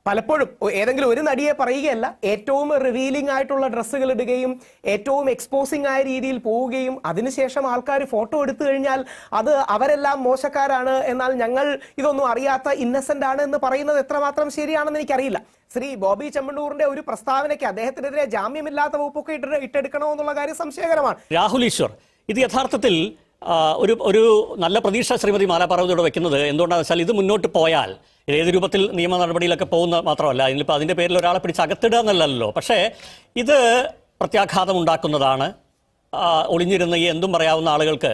പലപ്പോഴും ഏതെങ്കിലും ഒരു നടിയെ പറയുകയല്ല, ഏറ്റവും റിവീലിംഗ് ആയിട്ടുള്ള ഡ്രസ്സുകൾ ഇടുകയും ഏറ്റവും എക്സ്പോസിംഗ് ആയ രീതിയിൽ പോവുകയും അതിനുശേഷം ആൾക്കാർ ഫോട്ടോ എടുത്തു കഴിഞ്ഞാൽ അത് അവരെല്ലാം മോശക്കാരാണ്, എന്നാൽ ഞങ്ങൾ ഇതൊന്നും അറിയാത്ത ഇന്നസെന്റ് ആണ് എന്ന് പറയുന്നത് എത്രമാത്രം ശരിയാണെന്ന് എനിക്കറിയില്ല. ശ്രീ ബോബി ചെമ്മണ്ണൂറിന്റെ ഒരു പ്രസ്താവനയ്ക്ക് അദ്ദേഹത്തിനെതിരെ ജാമ്യമില്ലാത്ത വകുപ്പൊക്കെ ഇട്ടെടുക്കണോ എന്നുള്ള കാര്യം സംശയകരമാണ്. രാഹുൽ ഈശ്വർ, ഇത് യഥാർത്ഥത്തിൽ ഒരു നല്ല പ്രതീക്ഷ ശ്രീമതി മാലാ പാർവതിയോട് വെക്കുന്നത് എന്തുകൊണ്ടാണെന്ന് വെച്ചാൽ ഇത് മുന്നോട്ട് പോയാൽ ഏത് രൂപത്തിൽ നിയമ നടപടിയിലൊക്കെ പോകുന്ന മാത്രമല്ല, ഇതിലിപ്പോൾ അതിൻ്റെ പേരിൽ ഒരാളെ പിടിച്ച് അകത്തിടുക എന്നല്ലല്ലോ, പക്ഷേ ഇത് പ്രത്യാഘാതം ഉണ്ടാക്കുന്നതാണ്. ഒളിഞ്ഞിരുന്ന ഈ എന്തും പറയാവുന്ന ആളുകൾക്ക്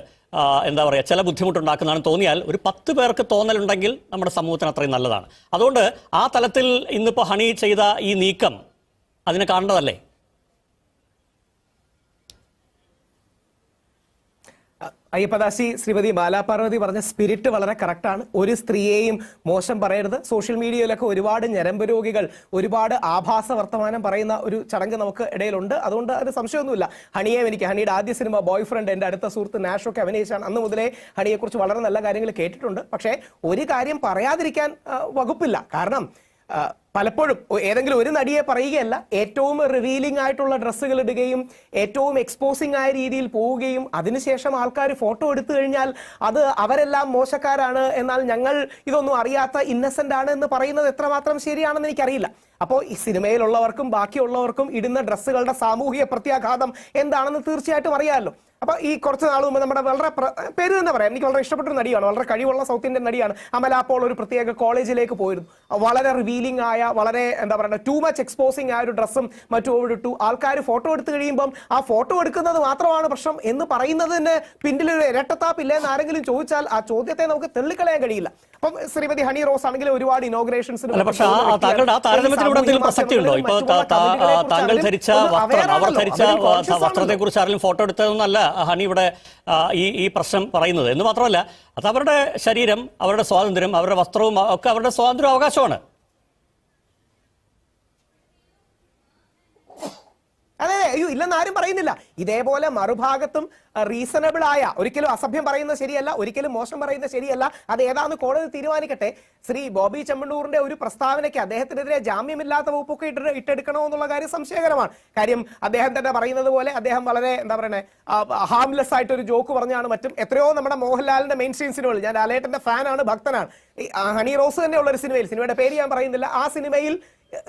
എന്താ പറയുക, ചില ബുദ്ധിമുട്ടുണ്ടാക്കുന്നതാണ് തോന്നിയാൽ ഒരു 10 പേർക്ക് തോന്നലുണ്ടെങ്കിൽ നമ്മുടെ സമൂഹത്തിന് അത്രയും നല്ലതാണ്. അതുകൊണ്ട് ആ തലത്തിൽ ഇന്നിപ്പോൾ ഹണി ചെയ്ത ഈ നീക്കം അതിനെ കാണേണ്ടതല്ലേ? അയ്യപ്പദാസി, ശ്രീമതി മാലാ പാർവതി പറഞ്ഞ സ്പിരിറ്റ് വളരെ കറക്റ്റാണ്. ഒരു സ്ത്രീയെയും മോശം പറയരുത്. സോഷ്യൽ മീഡിയയിലൊക്കെ ഒരുപാട് ഞരമ്പ് രോഗികൾ, ഒരുപാട് ആഭാസ വർത്തമാനം പറയുന്ന ഒരു ചടങ്ങ് നമുക്ക് ഇടയിലുണ്ട്. അതുകൊണ്ട് അത് സംശയമൊന്നുമില്ല. ഹണിയുടെ ആദ്യ സിനിമ ബോയ് ഫ്രണ്ട് എൻ്റെ അടുത്ത സുഹൃത്ത് നാഷൊക്കെ അഭിനയിച്ചാണ്. അന്ന് മുതലേ ഹണിയെക്കുറിച്ച് വളരെ നല്ല കാര്യങ്ങൾ കേട്ടിട്ടുണ്ട്. പക്ഷേ ഒരു കാര്യം പറയാതിരിക്കാൻ വകുപ്പില്ല. കാരണം പലപ്പോഴും ഏതെങ്കിലും ഒരു നടിയെ പറയുകയല്ല, ഏറ്റവും റിവീലിംഗ് ആയിട്ടുള്ള ഡ്രസ്സുകൾ ഇടുകയും ഏറ്റവും എക്സ്പോസിംഗ് ആയ രീതിയിൽ പോവുകയും അതിനുശേഷം ആൾക്കാർ ഫോട്ടോ എടുത്തു കഴിഞ്ഞാൽ അത് അവരെല്ലാം മോശക്കാരാണ്, എന്നാൽ ഞങ്ങൾ ഇതൊന്നും അറിയാത്ത ഇന്നസെന്റ് ആണ് എന്ന് പറയുന്നത് എത്രമാത്രം ശരിയാണെന്ന് എനിക്കറിയില്ല. അപ്പോൾ ഈ സിനിമയിലുള്ളവർക്കും ബാക്കിയുള്ളവർക്കും ഇടുന്ന ഡ്രസ്സുകളുടെ സാമൂഹിക പ്രത്യാഘാതം എന്താണെന്ന് തീർച്ചയായിട്ടും അറിയാമല്ലോ. അപ്പൊ ഈ കുറച്ച് നാൾ മുമ്പ് നമ്മുടെ വളരെ പേര് തന്നെ പറയാം, എനിക്ക് വളരെ ഇഷ്ടപ്പെട്ട ഒരു നടിയാണ്, വളരെ കഴിവുള്ള സൗത്ത് ഇന്ത്യൻ നടിയാണ് അമല പോൾ. ഒരു പ്രത്യേക കോളേജിലേക്ക് പോയിരുന്നു. വളരെ റിവീലിംഗ് ആയ, വളരെ എന്താ പറയുക, ടു മച്ച് എക്സ്പോസിംഗ് ആയ ഒരു ഡ്രസ്സും മറ്റും ഇട്ടു. ആൾക്കാർ ഫോട്ടോ എടുത്തു കഴിയുമ്പം ആ ഫോട്ടോ എടുക്കുന്നത് മാത്രമാണ് പ്രശ്നം എന്ന് പറയുന്നതിന് പിന്നിലൊരു ഇരട്ടത്താപ്പില്ല എന്ന് ആരെങ്കിലും ചോദിച്ചാൽ ആ ചോദ്യത്തെ നമുക്ക് തെള്ളിക്കളയാൻ കഴിയില്ല. അപ്പം ശ്രീമതി ഹണി റോസ് ആണെങ്കിൽ ഒരുപാട് ഇനോഗ്രേഷൻസിന് പ്രസക്തിയുണ്ടോ? ഇപ്പൊ താങ്കൾ ധരിച്ച വസ്ത്രം, അവർ ധരിച്ച വസ്ത്രത്തെ കുറിച്ച് ആരെങ്കിലും ഫോട്ടോ എടുത്തതെന്നല്ല ഹണി ഇവിടെ ഈ പ്രശ്നം പറയുന്നത്. എന്ന് മാത്രമല്ല, അത് അവരുടെ ശരീരം, അവരുടെ സ്വാതന്ത്ര്യം, അവരുടെ വസ്ത്രവും ഒക്കെ അവരുടെ സ്വാതന്ത്ര്യ അവകാശമാണ്. അതെ, അയ്യോ ഇല്ലെന്ന് ആരും പറയുന്നില്ല. ഇതേപോലെ മറുഭാഗത്തും റീസണബിൾ ആയ, ഒരിക്കലും അസഭ്യം പറയുന്നത് ശരിയല്ല, ഒരിക്കലും മോശം പറയുന്നത് ശരിയല്ല, അത് ഏതാണെന്ന് കോടതി തീരുമാനിക്കട്ടെ. ശ്രീ ബോബി ചെമ്മണ്ണൂറിന്റെ ഒരു പ്രസ്താവനയ്ക്ക് അദ്ദേഹത്തിനെതിരെ ജാമ്യമില്ലാത്ത വകുപ്പൊക്കെ ഇട്ടെടുക്കണോ എന്നുള്ള കാര്യം സംശയകരമാണ്. കാര്യം അദ്ദേഹം തന്നെ പറയുന്നത് പോലെ അദ്ദേഹം വളരെ എന്താ പറയുന്നത് ഹാംലെസ് ആയിട്ട് ഒരു ജോക്ക് പറഞ്ഞാണ് മറ്റും. എത്രയോ നമ്മുടെ മോഹൻലാലിന്റെ മെയിൻ സ്ട്രീം സിനിമകൾ, ഞാൻ ലാലേട്ടന്റെ ഫാനാണ്, ഭക്തനാണ്. ഹണി റോസ് തന്നെയുള്ള ഒരു സിനിമയിൽ, സിനിമയുടെ പേര് ഞാൻ പറയുന്നില്ല, ആ സിനിമയിൽ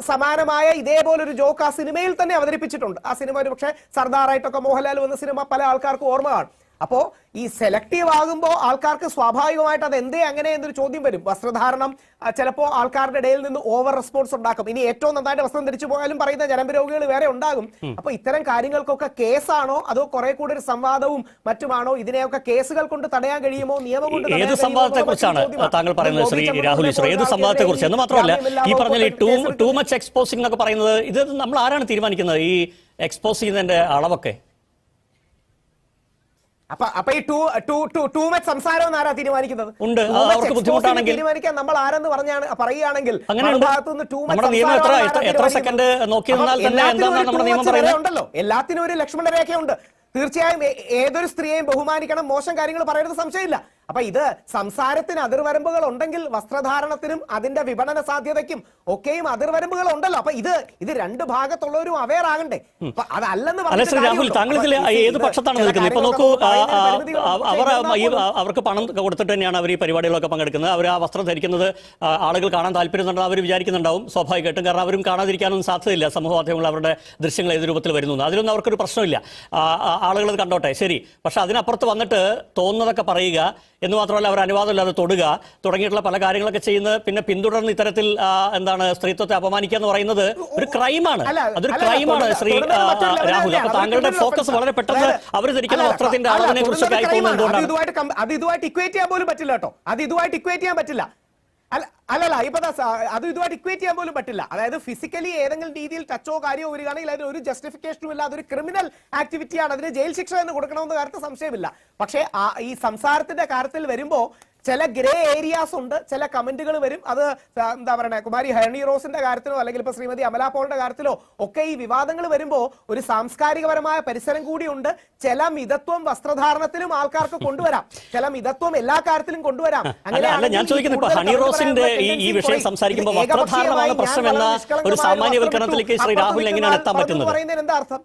സമാനമായ ഇതേപോലൊരു ജോക്ക് ആ സിനിമയിൽ തന്നെ അവതരിപ്പിച്ചിട്ടുണ്ട്. ആ സിനിമ ഒരു പക്ഷേ സർദാറായിട്ടൊക്കെ മോഹൻലാൽ വന്ന സിനിമ പല ആൾക്കാർക്കും ഓർമ്മ കാണും. അപ്പോ ഈ സെലക്റ്റീവ് ആകുമ്പോൾ ആൾക്കാർക്ക് സ്വാഭാവികമായിട്ട് അത് എന്തേ അങ്ങനെ എന്നൊരു ചോദ്യം വരും. വസ്ത്രധാരണം ചിലപ്പോൾ ആൾക്കാരുടെ ഇടയിൽ നിന്ന് ഓവർ റെസ്പോൺസ് ഉണ്ടാക്കും. ഇനി ഏറ്റവും നന്നായിട്ട് വസ്ത്രം ധരിച്ചു പോയാലും പറയുന്ന ഞരമ്പ് രോഗികൾ വേറെ ഉണ്ടാകും. അപ്പൊ ഇത്തരം കാര്യങ്ങൾക്കൊക്കെ കേസാണോ അതോ കുറെ കൂടി ഒരു സംവാദവും മറ്റുമാണോ? ഇതിനെയൊക്കെ കേസുകൾ കൊണ്ട് തടയാൻ കഴിയുമോ, നിയമം കൊണ്ട്? ഏത് സംവാദത്തെ കുറിച്ചാണ് താങ്കൾ പറയുന്നത് ശ്രീ രാഹുൽ ഈശ്വർ? ഏത് സംവാദത്തെ കുറിച്ച്? എന്ന് മാത്രമല്ല, ഈ പറഞ്ഞ ടൂ മച്ച് എക്സ്പോസിംഗ് എന്നൊക്കെ പറയുന്നത്, ഇത് നമ്മൾ ആരാണ് തീരുമാനിക്കുന്നത്? ഈ എക്സ്പോസ് ചെയ്യുന്നതിന്റെ അളവൊക്കെ അപ്പൊ ഈ ടൂ മച്ച് സംസാരം ആരാ തീരുമാനിക്കുന്നത്? തീരുമാനിക്കാൻ നമ്മൾ ആരെന്ന് പറയുകയാണെങ്കിൽ ഉണ്ടല്ലോ, എല്ലാത്തിനും ഒരു ലക്ഷ്മണ രേഖയുണ്ട്. തീർച്ചയായും ഏതൊരു സ്ത്രീയെയും ബഹുമാനിക്കണം, മോശം കാര്യങ്ങൾ പറയരുത്, സംശയമില്ല. അപ്പൊ ഇത് സംസാരത്തിന് അതിർവരമ്പുകൾ ഉണ്ടെങ്കിൽ വസ്ത്രധാരണത്തിനും അതിന്റെ വിപണന സാധ്യതയ്ക്കും ഒക്കെയും അതിർവരമ്പുകൾ ഉണ്ടല്ലോ. അപ്പൊ ഇത് രണ്ട് ഭാഗത്തുള്ളവരും അവെയർ ആകണ്ടേ? അതല്ലെന്ന് ഏത് പക്ഷത്താണ് നിൽക്കുന്നത്? ഇപ്പൊ നോക്കൂ, അവർക്ക് പണം കൊടുത്തിട്ട് തന്നെയാണ് അവർ ഈ പരിപാടികളൊക്കെ പങ്കെടുക്കുന്നത്. അവർ ആ വസ്ത്രം ധരിക്കുന്നത് ആളുകൾ കാണാൻ താല്പര്യമുണ്ടെന്ന് അവർ വിചാരിക്കുന്നുണ്ടാവും, സ്വാഭാവികമായിട്ടും. കാരണം അവരും കാണാതിരിക്കാനൊന്നും സാധ്യതയില്ല സമൂഹ മാധ്യമങ്ങൾ അവരുടെ ദൃശ്യങ്ങൾ ഏത് രൂപത്തിൽ വരുന്നു. അതിലൊന്നും അവർക്കൊരു പ്രശ്നമില്ല, ആളുകൾ അത് കണ്ടോട്ടെ, ശരി. പക്ഷെ അതിനപ്പുറത്ത് വന്നിട്ട് തോന്നുന്നതൊക്കെ പറയുക എന്ന് മാത്രമല്ല, അവർ അനുവാദമില്ലാതെ തൊടുക തുടങ്ങിയിട്ടുള്ള പല കാര്യങ്ങളൊക്കെ ചെയ്യുന്നത്, പിന്നെ പിന്തുടർന്ന് ഇത്തരത്തിൽ എന്താണ് സ്ത്രീത്വത്തെ അപമാനിക്കുക എന്ന് പറയുന്നത് ഒരു ക്രൈമാണ്. അതൊരു ക്രൈമാണ് ശ്രീ രാഹുൽ. അപ്പൊ താങ്കളുടെ ഫോക്കസ് വളരെ പെട്ടെന്ന് അവർ ധരിക്കുന്ന വസ്ത്രത്തിന്റെ അളവിനെ കുറിച്ചൊക്കെ ആയി പോകുന്നത് എന്തുകൊണ്ടാണ്? അത് ഇതുമായിട്ട് ഇക്വേറ്റ് ചെയ്യാൻ പോലും പറ്റില്ല കേട്ടോ. അത് ഇതുമായിട്ട് ഇക്വേറ്റ് ചെയ്യാൻ പറ്റില്ല. അല്ലല്ല, ഇപ്പൊ അത് ഇതുമായിട്ട് ഇക്വേറ്റ് ചെയ്യാൻ പോലും പറ്റില്ല. അതായത് ഫിസിക്കലി ഏതെങ്കിലും രീതിയിൽ ടച്ചോ കാര്യമോ വരികയാണെങ്കിൽ അതിന് ഒരു ജസ്റ്റിഫിക്കേഷനും ഇല്ല, അതൊരു ക്രിമിനൽ ആക്ടിവിറ്റിയാണ്, അതിന് ജയിൽ ശിക്ഷ എന്ന് കൊടുക്കണമെന്ന കാര്യത്തിൽ സംശയമില്ല. പക്ഷേ ഈ സംസാരത്തിന്റെ കാര്യത്തിൽ വരുമ്പോൾ ചില ഗ്രേ ഏരിയാസ് ഉണ്ട്, ചില കമന്റുകൾ വരും. അത് എന്താ പറയുക, കുമാരി ഹണി റോസിന്റെ കാര്യത്തിലോ അല്ലെങ്കിൽ ഇപ്പൊ ശ്രീമതി അമല പോളിന്റെ കാര്യത്തിലോ ഒക്കെ ഈ വിവാദങ്ങൾ വരുമ്പോൾ ഒരു സാംസ്കാരികപരമായ പരിസരം കൂടിയുണ്ട്. ചില മിതത്വം വസ്ത്രധാരണത്തിലും ആൾക്കാർക്ക് കൊണ്ടുവരാം, ചില മിതത്വം എല്ലാ കാര്യത്തിലും കൊണ്ടുവരാം. ഞാൻ ചോദിക്കുന്നത് ഇപ്പൊ ഹണി റോസിന്റെ ഈ വിഷയം സംസാരിക്കുമ്പോൾ വസ്ത്രധാരണമാണ് പ്രശ്നം എന്ന ഒരു സാമാന്യവൽക്കരണത്തിലേക്ക് ശ്രീ രാഹുൽ എങ്ങനെയാണ് എത്താൻ പറ്റുന്നത്? പറയുന്നതിന് എന്താ അർത്ഥം?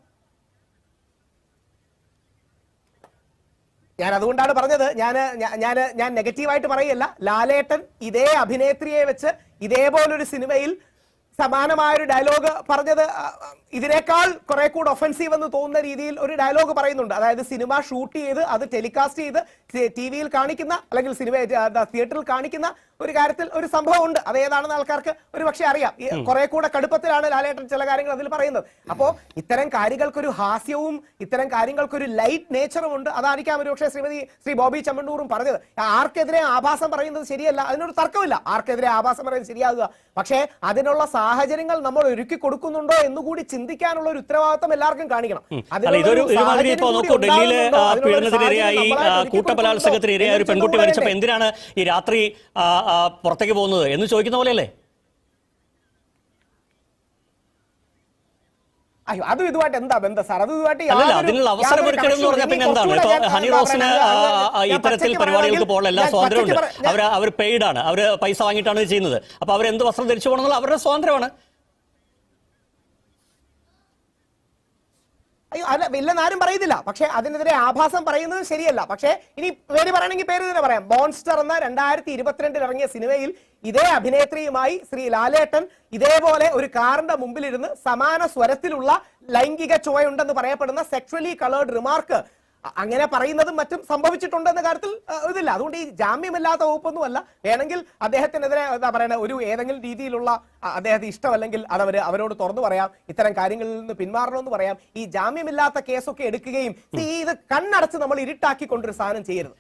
ഞാൻ അതുകൊണ്ടാണ് പറഞ്ഞത്, ഞാൻ നെഗറ്റീവായിട്ട് പറയല്ല. ലാലേട്ടൻ ഇതേ അഭിനേത്രിയെ വെച്ച് ഇതേപോലൊരു സിനിമയിൽ സമാനമായൊരു ഡയലോഗ് പറഞ്ഞത് ഇതിനേക്കാൾ കുറെ കൂടെ ഒഫൻസീവ് എന്ന് തോന്നുന്ന രീതിയിൽ ഒരു ഡയലോഗ് പറയുന്നുണ്ട്. അതായത് സിനിമ ഷൂട്ട് ചെയ്ത് അത് ടെലികാസ്റ്റ് ചെയ്ത് TV-യിൽ കാണിക്കുന്ന അല്ലെങ്കിൽ സിനിമ തിയേറ്ററിൽ കാണിക്കുന്ന ഒരു കാര്യത്തിൽ ഒരു സംഭവം ഉണ്ട്. അത് ഏതാണെന്ന് ആൾക്കാർക്ക് ഒരു പക്ഷേ അറിയാം. കുറെ കൂടെ കടുപ്പത്തിലാണ് ലാലേട്ടൻ ചില കാര്യങ്ങൾ അതിൽ പറയുന്നത്. അപ്പോ ഇത്തരം കാര്യങ്ങൾക്കൊരു ഹാസ്യവും ഇത്തരം കാര്യങ്ങൾക്കൊരു ലൈറ്റ് നേച്ചറും ഉണ്ട്. അതായിരിക്കാം ഒരു പക്ഷേ ശ്രീ ബോബി ചെമ്മണ്ണൂറും പറഞ്ഞത്. ആർക്കെതിരെ ആഭാസം പറയുന്നത് ശരിയല്ല, അതിനൊരു തർക്കമില്ല. ആർക്കെതിരെ ആഭാസം പറയുന്നത് ശരിയാകുക, പക്ഷേ അതിനുള്ള സാഹചര്യങ്ങൾ നമ്മൾ ഒരുക്കി കൊടുക്കുന്നുണ്ടോ എന്നുകൂടി ചിന്തിക്കാനുള്ള ഒരു ഉത്തരവാദിത്വം എല്ലാവർക്കും കാണിക്കണം. ഡൽഹിയിലെ പീഡനത്തിനിരയായി കൂട്ടബലാത്സംഗത്തിനിരയായ ഒരു പെൺകുട്ടി മരിച്ചപ്പോൾ എന്തിനാണ് ഈ രാത്രി പുറത്തേക്ക് പോകുന്നത് എന്ന് ചോദിക്കുന്ന പോലെയല്ലേ? അയ്യോ, അതും ഇതുമായിട്ട് എന്താ ബന്ധം സാർ? അതിനുള്ള അവസരം ഒരുക്കണമെന്ന് പറഞ്ഞാൽ പിന്നെ എന്താണ്? ഹണി റോസിന് ഇത്തരത്തിൽ പരിപാടികൾക്ക് പോകാൻ എല്ലാ സ്വാതന്ത്ര്യമുണ്ട്. അവർ പെയ്ഡാണ്, അവർ പൈസ വാങ്ങിയിട്ടാണ് ചെയ്യുന്നത്. അപ്പൊ അവരെന്ത് വസ്ത്രം ധരിച്ചു പോകണമെന്നുള്ള അവരുടെ സ്വാതന്ത്ര്യമാണ്. അയ്യോ അല്ല, ഇല്ലെന്നാരും പറയുന്നില്ല. പക്ഷെ അതിനെതിരെ ആഭാസം പറയുന്നത് ശരിയല്ല. പക്ഷേ ഇനി പേര് പറയണമെങ്കിൽ പേര് തന്നെ പറയാം. മോൺസ്റ്റർ എന്ന 2022 ഇറങ്ങിയ സിനിമയിൽ ഇതേ അഭിനേത്രിയുമായി ശ്രീ ലാലേട്ടൻ ഇതേപോലെ ഒരു കാറിന്റെ മുമ്പിലിരുന്ന് സമാന സ്വരത്തിലുള്ള ലൈംഗിക ചുവയുണ്ടെന്ന് പറയപ്പെടുന്ന സെക്ഷലി കളേർഡ് റിമാർക്ക് അങ്ങനെ പറയുന്നതും മറ്റും സംഭവിച്ചിട്ടുണ്ടെന്ന കാര്യത്തിൽ ഇതില്ല. അതുകൊണ്ട് ഈ ജാമ്യമില്ലാത്ത വകുപ്പൊന്നുമല്ല. വേണമെങ്കിൽ അദ്ദേഹത്തിനെതിരെ എന്താ പറയുക, ഒരു ഏതെങ്കിലും രീതിയിലുള്ള അദ്ദേഹത്തിന് ഇഷ്ടമല്ലെങ്കിൽ അതവര് അവരോട് തുറന്നു പറയാം, ഇത്തരം കാര്യങ്ങളിൽ നിന്ന് പിന്മാറണമെന്ന് പറയാം. ഈ ജാമ്യമില്ലാത്ത കേസൊക്കെ എടുക്കുകയും ഇത് കണ്ണടച്ച് നമ്മൾ ഇരുട്ടാക്കിക്കൊണ്ടൊരു സാധനം ചെയ്യരുത്.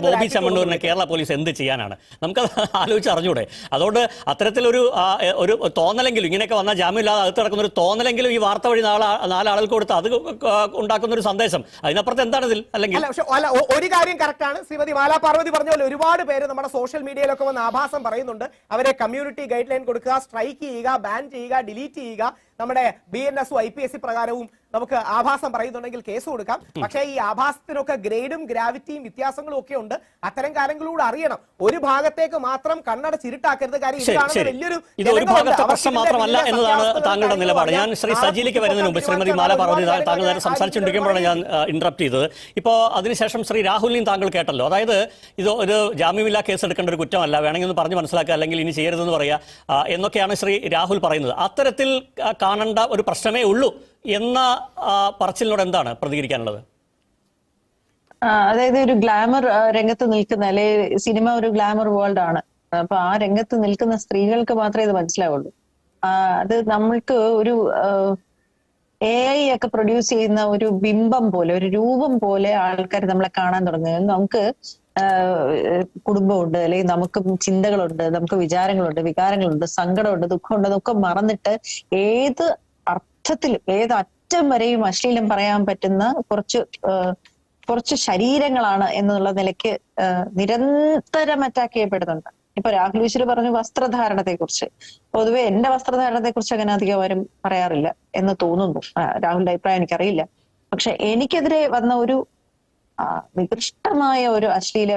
ബോബി ചെമ്മണ്ണൂരിനെ കേരള പോലീസ് എന്ത് ചെയ്യാനാണ് നമുക്കത് ആലോചിച്ച് അറിഞ്ഞൂടെ? അതുകൊണ്ട് അത്തരത്തിലൊരു തോന്നലെങ്കിലും ഇങ്ങനെയൊക്കെ വന്നാൽ ജാമ്യമില്ലാതെ അകത്ത് കിടക്കുന്ന ഒരു തോന്നലെങ്കിലും ഈ വാർത്ത വഴി നാലാളുകൾക്ക് കൊടുത്ത് അത് ഉണ്ടാക്കുന്ന ഒരു സന്ദേശം, അതിനപ്പുറത്ത് എന്താണ് ഇതിൽ? അല്ലെങ്കിൽ ഒരു കാര്യം കറക്റ്റാണ്, ശ്രീമതി മാലാ പാർവതി പറഞ്ഞ പോലെ ഒരുപാട് പേര് നമ്മുടെ സോഷ്യൽ മീഡിയയിലൊക്കെ വന്ന് ആഭാസം പറയുന്നുണ്ട്. അവരെ കമ്മ്യൂണിറ്റി ഗൈഡ് ലൈൻ കൊടുക്കുക, സ്ട്രൈക്ക് ചെയ്യുക, ബാൻ ചെയ്യുക, ഡിലീറ്റ് ചെയ്യുക. നമ്മുടെ BNS IPSC പ്രകാരവും നമുക്ക് ആഭാസം പറയുന്നുണ്ടെങ്കിൽ കേസ് കൊടുക്കാം. പക്ഷേ ഈ ആഭാസത്തിനൊക്കെ ഗ്രേഡും ഗ്രാവിറ്റിയും വ്യത്യാസങ്ങളും ഒക്കെ ഉണ്ട്. അത്തരം കാര്യങ്ങളൂടെ അറിയണം. ഒരു ഭാഗത്തേക്ക് മാത്രം കണ്ണടച്ചിരുട്ടാക്കരുത്. കാര്യം ഇത് ഒരു ഭാഗത്തെ പ്രശ്നം മാത്രമല്ല എന്നതാണ് താങ്കളുടെ നിലപാട്. ഞാൻ ശ്രീ സജിലേക്ക് വരുന്നതിന് മുമ്പ് ശ്രീമതി മാലാ പാർവതി താങ്കൾ നേരെ സംസാരിച്ചുകൊണ്ടിരിക്കുമ്പോഴാണ് ഞാൻ ഇന്ററപ്റ്റ് ചെയ്തത്. ഇപ്പോൾ അതിനുശേഷം ശ്രീ രാഹുലിനെയും താങ്കൾ കേട്ടല്ലോ. അതായത് ഇത് ഒരു ജാമ്യമില്ലാ കേസ് എടുക്കേണ്ട ഒരു കുറ്റമല്ല, വേണമെങ്കിൽ ഒന്ന് പറഞ്ഞ് മനസ്സിലാക്കുക, അല്ലെങ്കിൽ ഇനി ചെയ്യരുതെന്ന് പറയുക എന്നൊക്കെയാണ് ശ്രീ രാഹുൽ പറയുന്നത്. അത്തരത്തിൽ കാണേണ്ട ഒരു പ്രശ്നമേ ഉള്ളൂ എന്ന പറച്ചിലിനോട് എന്താണ് പ്രതികരിക്കാനുള്ളത്? അതായത് ഒരു ഗ്ലാമർ രംഗത്ത് നിൽക്കുന്ന, അല്ലെ സിനിമ ഒരു ഗ്ലാമർ വേൾഡ് ആണ്. അപ്പൊ ആ രംഗത്ത് നിൽക്കുന്ന സ്ത്രീകൾക്ക് മാത്രമേ ഇത് മനസ്സിലാവുള്ളൂ. അത് നമ്മൾക്ക് ഒരു AI ഒക്കെ പ്രൊഡ്യൂസ് ചെയ്യുന്ന ഒരു ബിംബം പോലെ, ഒരു രൂപം പോലെ ആൾക്കാർ നമ്മളെ കാണാൻ തുടങ്ങുന്നത്. നമുക്ക് കുടുംബമുണ്ട്, അല്ലെങ്കിൽ നമുക്ക് ചിന്തകളുണ്ട്, നമുക്ക് വിചാരങ്ങളുണ്ട്, വികാരങ്ങളുണ്ട്, സങ്കടമുണ്ട്, ദുഃഖമുണ്ട്, അതൊക്കെ മറന്നിട്ട് ഏത് അർത്ഥത്തിലും ഏത് അറ്റം വരെയും അശ്ലീലം പറയാൻ പറ്റുന്ന കുറച്ച് ശരീരങ്ങളാണ് എന്നുള്ള നിലയ്ക്ക് നിരന്തരം അറ്റാക്ക് ചെയ്യപ്പെടുന്നുണ്ട്. ഇപ്പൊ രാഹുൽ ഈശ്വർ പറഞ്ഞു വസ്ത്രധാരണത്തെ കുറിച്ച്. പൊതുവെ എന്റെ വസ്ത്രധാരണത്തെ കുറിച്ച് അങ്ങനെ അധികം ആരും പറയാറില്ല എന്ന് തോന്നുന്നു. രാഹുലിന്റെ അഭിപ്രായം എനിക്കറിയില്ല. പക്ഷെ എനിക്കെതിരെ വന്ന ഒരു നികൃഷ്ടമായ ഒരു അശ്ലീല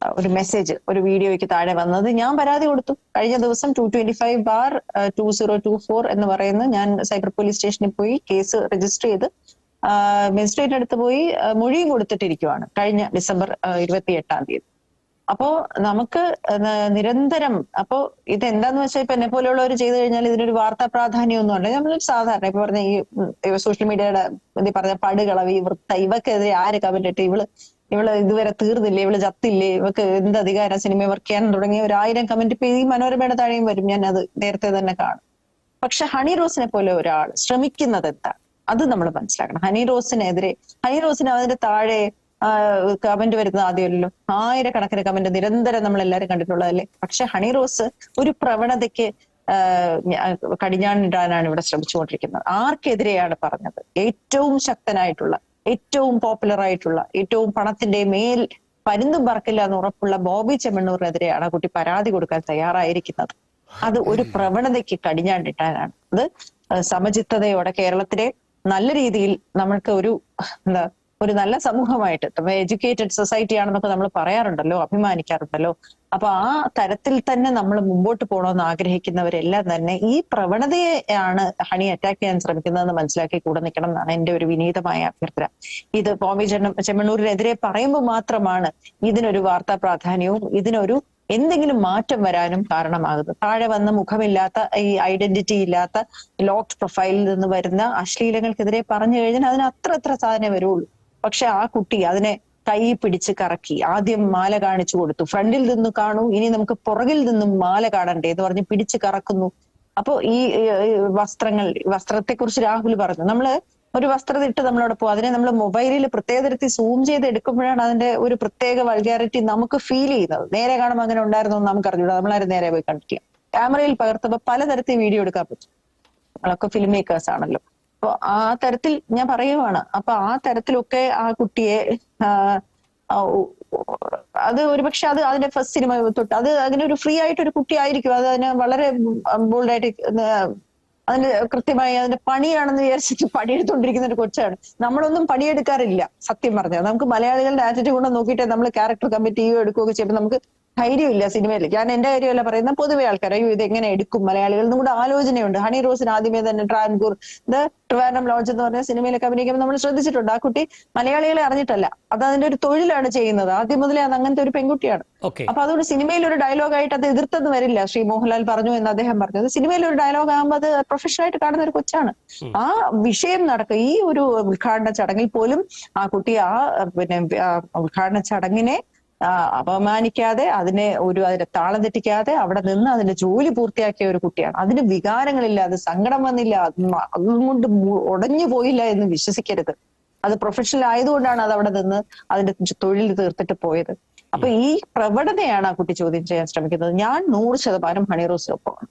ഒരു മെസ്സേജ് ഒരു വീഡിയോയ്ക്ക് താഴെ വന്നത് ഞാൻ പരാതി കൊടുത്തു. കഴിഞ്ഞ ദിവസം 225/2024 എന്ന് പറയുന്ന ഞാൻ സൈബർ പോലീസ് സ്റ്റേഷനിൽ പോയി കേസ് രജിസ്റ്റർ ചെയ്ത് മജിസ്ട്രേറ്റിന് അടുത്ത് പോയി മൊഴിയും കൊടുത്തിട്ടിരിക്കുവാണ് കഴിഞ്ഞ ഡിസംബർ 28-ാം തീയതി. അപ്പോ നമുക്ക് നിരന്തരം അപ്പോ ഇത് എന്താന്ന് വെച്ചാൽ ഇപ്പൊ എന്നെ പോലെയുള്ളവർ ചെയ്തു കഴിഞ്ഞാൽ ഇതിനൊരു വാർത്താ പ്രാധാന്യമൊന്നും ഉണ്ട്. നമ്മൾ സാധാരണ ഇപ്പൊ പറഞ്ഞ ഈ സോഷ്യൽ മീഡിയയുടെ പറഞ്ഞ പടുകളവ്, ഈ വൃത്ത, ഇവക്കെതിരെ ആര് കമന്റ് ഇട്ട് ഇവള് ഇതുവരെ തീർന്നില്ലേ, ഇവള് ചത്തില്ലേ, ഇവക്ക് എന്ത് അധികാരം സിനിമ വർക്ക് ചെയ്യാൻ തുടങ്ങിയ 1000 കമന്റ് ഇപ്പൊ ഈ മനോരമയുടെ താഴെയും വരും. ഞാൻ അത് നേരത്തെ തന്നെ കാണും. പക്ഷെ ഹണി റോസിനെ പോലെ ഒരാൾ ശ്രമിക്കുന്നത് എന്താണ് അത് നമ്മൾ മനസ്സിലാക്കണം. ഹണി റോസിന് അതിന്റെ താഴെ കമന്റ് വരുന്നത് ആദ്യമല്ലോ, 1000 കണക്കിന് കമന്റ് നിരന്തരം നമ്മൾ എല്ലാവരും കണ്ടിട്ടുള്ളതല്ലേ. പക്ഷെ ഹണി റോസ് ഒരു പ്രവണതയ്ക്ക് കടിഞ്ഞാണിടാനാണ് ഇവിടെ ശ്രമിച്ചുകൊണ്ടിരിക്കുന്നത്. ആർക്കെതിരെയാണ് പറഞ്ഞത്? ഏറ്റവും ശക്തനായിട്ടുള്ള, ഏറ്റവും പോപ്പുലർ ആയിട്ടുള്ള, ഏറ്റവും പണത്തിന്റെ മേൽ പരുന്തും പറക്കില്ല എന്ന് ഉറപ്പുള്ള ബോബി ചെമ്മണ്ണൂരിനെതിരെയാണ് ആ കുട്ടി പരാതി കൊടുക്കാൻ തയ്യാറായിരിക്കുന്നത്. അത് ഒരു പ്രവണതയ്ക്ക് കടിഞ്ഞാണ്ടിട്ടാനാണ്. അത് സമചിത്തതയോടെ കേരളത്തിലെ നല്ല രീതിയിൽ നമ്മൾക്ക് ഒരു നല്ല സമൂഹമായിട്ട്, എഡ്യൂക്കേറ്റഡ് സൊസൈറ്റി ആണെന്നൊക്കെ നമ്മൾ പറയാറുണ്ടല്ലോ, അഭിമാനിക്കാറുണ്ടല്ലോ. അപ്പൊ ആ തരത്തിൽ തന്നെ നമ്മൾ മുമ്പോട്ട് പോകണമെന്ന് ആഗ്രഹിക്കുന്നവരെല്ലാം തന്നെ ഈ പ്രവണതയെയാണ് ഹണി അറ്റാക്ക് ചെയ്യാൻ ശ്രമിക്കുന്നതെന്ന് മനസ്സിലാക്കി കൂടെ നിൽക്കണം എന്നാണ് എന്റെ ഒരു വിനീതമായ അഭ്യർത്ഥന. ഇത് ബോബി ചെമ്മണ്ണൂരിനെതിരെ പറയുമ്പോൾ മാത്രമാണ് ഇതിനൊരു വാർത്താ പ്രാധാന്യവും ഇതിനൊരു എന്തെങ്കിലും മാറ്റം വരാനും കാരണമാകുന്നത്. താഴെ വന്ന മുഖമില്ലാത്ത, ഈ ഐഡന്റിറ്റി ഇല്ലാത്ത ലോക്ക്ഡ് പ്രൊഫൈലിൽ നിന്ന് വരുന്ന അശ്ലീലങ്ങൾക്കെതിരെ പറഞ്ഞു കഴിഞ്ഞാൽ അതിന് അത്ര സാധനം വരുള്ളൂ. പക്ഷെ ആ കുട്ടി അതിനെ കൈ പിടിച്ച് കറക്കി, ആദ്യം മാല കാണിച്ചു കൊടുത്തു, ഫ്രണ്ടിൽ നിന്ന് കാണൂ, ഇനി നമുക്ക് പുറകിൽ നിന്നും മാല കാണണ്ടേ എന്ന് പറഞ്ഞ് പിടിച്ച് കറക്കുന്നു. അപ്പോ ഈ വസ്ത്രത്തെ കുറിച്ച് രാഹുൽ പറഞ്ഞു, നമ്മള് ഒരു വസ്ത്രം ഇട്ട് നമ്മളവിടെ പോകും, അതിനെ നമ്മൾ മൊബൈലിൽ പ്രത്യേക തരത്തിൽ സൂം ചെയ്ത് എടുക്കുമ്പോഴാണ് അതിന്റെ ഒരു പ്രത്യേക വൾഗാരിറ്റി നമുക്ക് ഫീൽ ചെയ്യുന്നത്. നേരെ കാണുമ്പോൾ അങ്ങനെ ഉണ്ടായിരുന്നു എന്ന് നമുക്ക് അറിഞ്ഞൂടാ, നമ്മളാരും നേരെ പോയി കണ്ടിട്ടില്ല. ക്യാമറയിൽ പകർത്തുമ്പോൾ പലതരത്തിൽ വീഡിയോ എടുക്കാൻ പറ്റും, നമ്മളൊക്കെ ഫിലിം മേക്കേഴ്സ് ആണല്ലോ. അപ്പൊ ആ തരത്തിൽ ഞാൻ പറയുവാണ്. അപ്പൊ ആ തരത്തിലൊക്കെ ആ കുട്ടിയെ അത് ഒരുപക്ഷെ അതിന്റെ ഫസ്റ്റ് സിനിമ തൊട്ട് അത് അങ്ങനെ ഒരു ഫ്രീ ആയിട്ട് ഒരു കുട്ടി ആയിരിക്കും. അത് അതിന് വളരെ ബോൾഡായിട്ട് അതിന്റെ കൃത്യമായി അതിന്റെ പണിയാണെന്ന് വിചാരിച്ചിട്ട് പണിയെടുത്തോണ്ടിരിക്കുന്ന ഒരു കൊച്ചാണ്. നമ്മളൊന്നും പണിയെടുക്കാറില്ല സത്യം പറഞ്ഞാൽ. നമുക്ക് മലയാളികളുടെ ആറ്റിറ്റ്യൂഡ് നോക്കിയിട്ട് നമ്മൾ ക്യാരക്ടർ കമ്മിറ്റ് ചെയ്യുകയോ എടുക്കുകയൊക്കെ ചെയ്യുമ്പോൾ നമുക്ക് ധൈര്യമില്ല സിനിമയിൽ. ഞാൻ എന്റെ കാര്യമല്ല പറയുന്ന, പൊതുവെ ആൾക്കാർ അയ്യോ ഇത് എങ്ങനെ എടുക്കും മലയാളികൾ എന്നും കൂടെ ആലോചനയുണ്ട്. ഹണി റോസിന് ആദ്യമേ തന്നെ ട്രിവാൻഡ്രം ലോഡ്ജ് എന്ന് പറഞ്ഞ സിനിമയിലൊക്കെ അഭിനയിക്കുമ്പോൾ നമ്മൾ ശ്രദ്ധിച്ചിട്ടുണ്ട്, ആ കുട്ടി മലയാളികളെ അറിഞ്ഞിട്ടല്ല, അത് അതിന്റെ ഒരു തൊഴിലാണ് ചെയ്യുന്നത്. ആദ്യം മുതലേ അത് അങ്ങനത്തെ ഒരു പെൺകുട്ടിയാണ്. അപ്പൊ അതുകൊണ്ട് സിനിമയിൽ ഒരു ഡയലോഗായിട്ട് അത് എതിർത്തെന്ന് വരില്ല. ശ്രീ മോഹൻലാൽ പറഞ്ഞു എന്ന് അദ്ദേഹം പറഞ്ഞത് സിനിമയിൽ ഒരു ഡയലോഗ് ആകുമ്പോൾ അത് പ്രൊഫഷണലായിട്ട് കാണുന്ന ഒരു കൊച്ചാണ്. ആ വിഷയം നടക്കുക, ഈ ഒരു ഉദ്ഘാടന ചടങ്ങിൽ പോലും ആ കുട്ടി ഉദ്ഘാടന ചടങ്ങിനെ അപമാനിക്കാതെ, അതിന്റെ താളം തെറ്റിക്കാതെ അവിടെ നിന്ന് അതിന്റെ ജോലി പൂർത്തിയാക്കിയ ഒരു കുട്ടിയാണ്. അതിന് വികാരങ്ങളില്ല, അത് സങ്കടം വന്നില്ല, അതുകൊണ്ട് ഉടഞ്ഞു പോയില്ല എന്ന് വിശ്വസിക്കരുത്. അത് പ്രൊഫഷണൽ ആയതുകൊണ്ടാണ് അത് അവിടെ നിന്ന് അതിന്റെ തൊഴിൽ തീർത്തിട്ട് പോയത്. അപ്പൊ ഈ പ്രവണതയാണ് ആ കുട്ടി ചോദ്യം ചെയ്യാൻ ശ്രമിക്കുന്നത്. ഞാൻ 100% ഹണി റോസിനൊപ്പമാണ്.